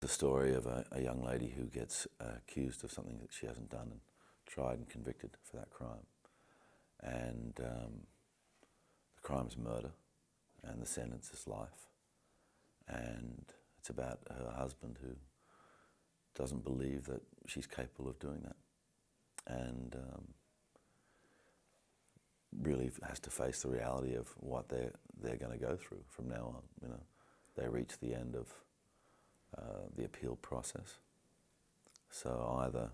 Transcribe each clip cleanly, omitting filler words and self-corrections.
the story of a young lady who gets accused of something that she hasn't done and tried and convicted for that crime. And the crime is murder, and the sentence is life. And it's about her husband who doesn't believe that she's capable of doing that, and really has to face the reality of what they're going to go through from now on. You know, they reach the end of the appeal process. So either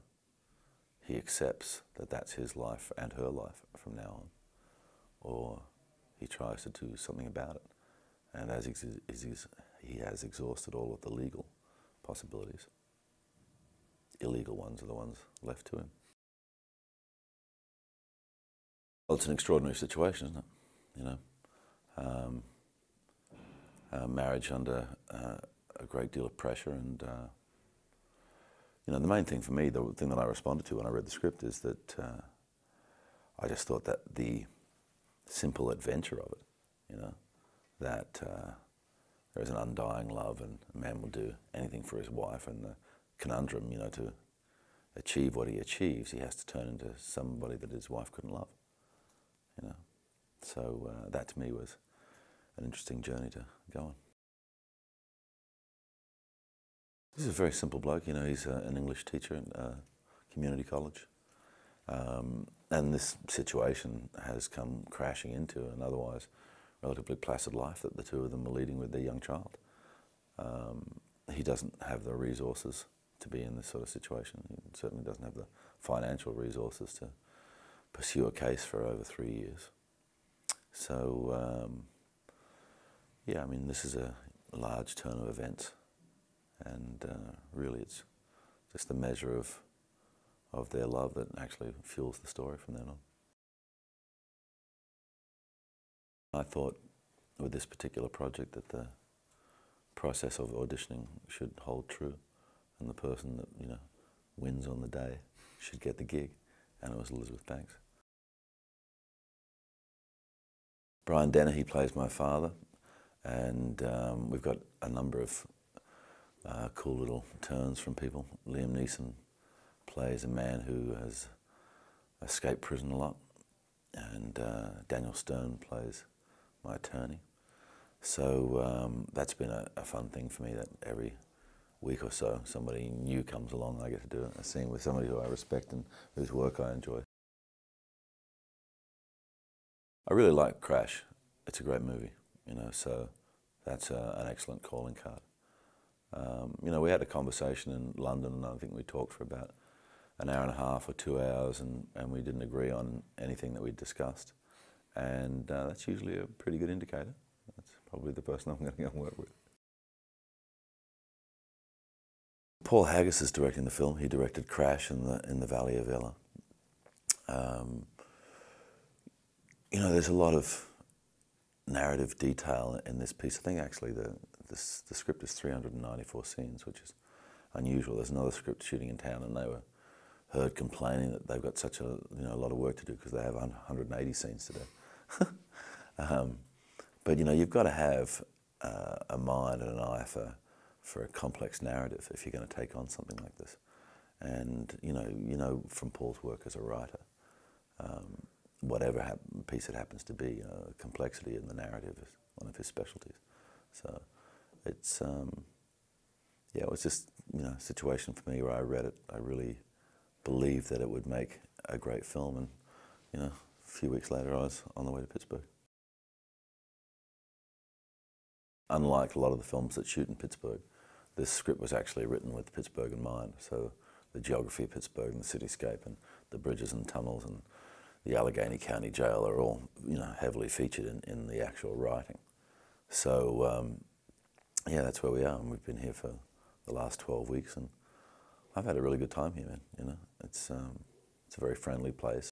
he accepts that that's his life and her life from now on, or he tries to do something about it. And as he has exhausted all of the legal possibilities, illegal ones are the ones left to him. Well, it's an extraordinary situation, isn't it? You know, marriage under a great deal of pressure, and you know, the main thing for me, the thing that I responded to when I read the script, is that I just thought that the simple adventure of it, you know, that there is an undying love and a man will do anything for his wife, and the conundrum, you know, to achieve what he achieves, he has to turn into somebody that his wife couldn't love, you know. So that to me was an interesting journey to go on. This is a very simple bloke, you know, he's an English teacher at a community college. And this situation has come crashing into an otherwise relatively placid life that the two of them are leading with their young child. He doesn't have the resources to be in this sort of situation. He certainly doesn't have the financial resources to pursue a case for over 3 years. So, yeah, I mean, this is a large turn of events. And really it's just the measure of their love that actually fuels the story from then on. I thought with this particular project that the process of auditioning should hold true, and the person that, you know, wins on the day should get the gig, and it was Elizabeth Banks. Brian Denner, he plays my father, and we've got a number of cool little turns from people. Liam Neeson plays a man who has escaped prison a lot, and Daniel Stern plays my attorney. So that's been a fun thing for me, that every week or so somebody new comes along, I get to do a scene with somebody who I respect and whose work I enjoy. I really like Crash. It's a great movie, you know, so that's an excellent calling card. You know, we had a conversation in London, and I think we talked for about an hour and a half or 2 hours, and we didn't agree on anything that we'd discussed. And that's usually a pretty good indicator. That's probably the person I'm going to go and work with. Paul Haggis is directing the film. He directed Crash in the Valley of Ella. You know, there's a lot of narrative detail in this piece. I think actually the script is 394 scenes, which is unusual. There's another script shooting in town, and they were heard complaining that they've got such a lot of work to do because they have 180 scenes to do. But you know, you've got to have a mind and an eye for a complex narrative if you're going to take on something like this. And you know from Paul's work as a writer, whatever piece it happens to be, complexity in the narrative is one of his specialties. So it's yeah, it was just a situation for me where I read it. I really believed that it would make a great film, and a few weeks later I was on the way to Pittsburgh. Unlike a lot of the films that shoot in Pittsburgh, this script was actually written with Pittsburgh in mind. So the geography of Pittsburgh and the cityscape and the bridges and tunnels and the Allegheny County Jail are all heavily featured in the actual writing. So yeah, that's where we are, and we've been here for the last 12 weeks, and I've had a really good time here, man. It's a very friendly place.